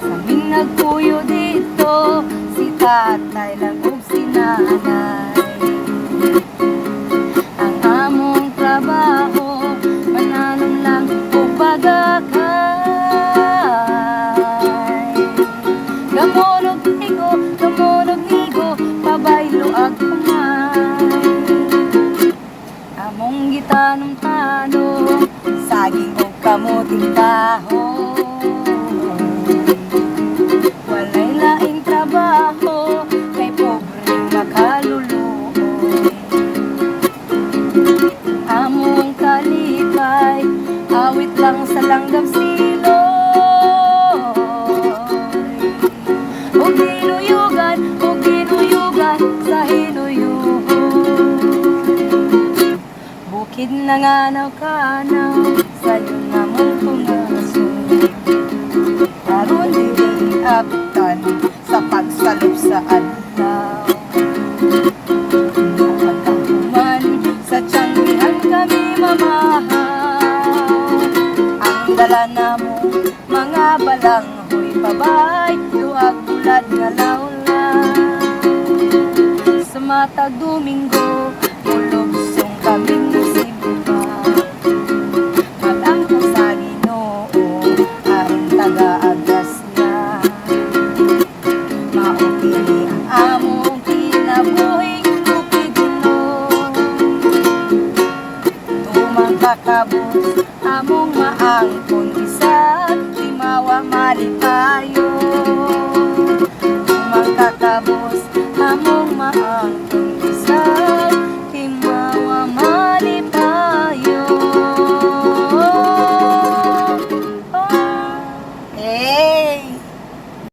Saming nagpuyo dito, si tatay lang ug si nanay. Ang among trabaho, mananom lang ug bagakay. Gamonog ligo, pabaylo ag kumay. Among gitanong-tanong, saging ug kamuting kahoy. Walay laing trabaho, kay pobre nga kaluluoy. Among kalipay, awit lang sa langgam siloy. Ug ginuyugan sa hinuyuhon. Bukid na nga kanaw, sa'yo na mong punason. Karon dili aptan sa pagsalop sa adlaw. Pagkahuman sa tiyanggihan kami mamahaw. Ang dala na mo mga balanghoy pabay, luag bulad nga lawlaw. Sa matag Domingo, lulugsong kaming sibuka. Matangko sa Ginoo, aron taga-agas niya. Maupili ang among kinabuhing bukidnon. Tumang kakabos, among maangkon isag, timawa malipayo. Tumang kakabos,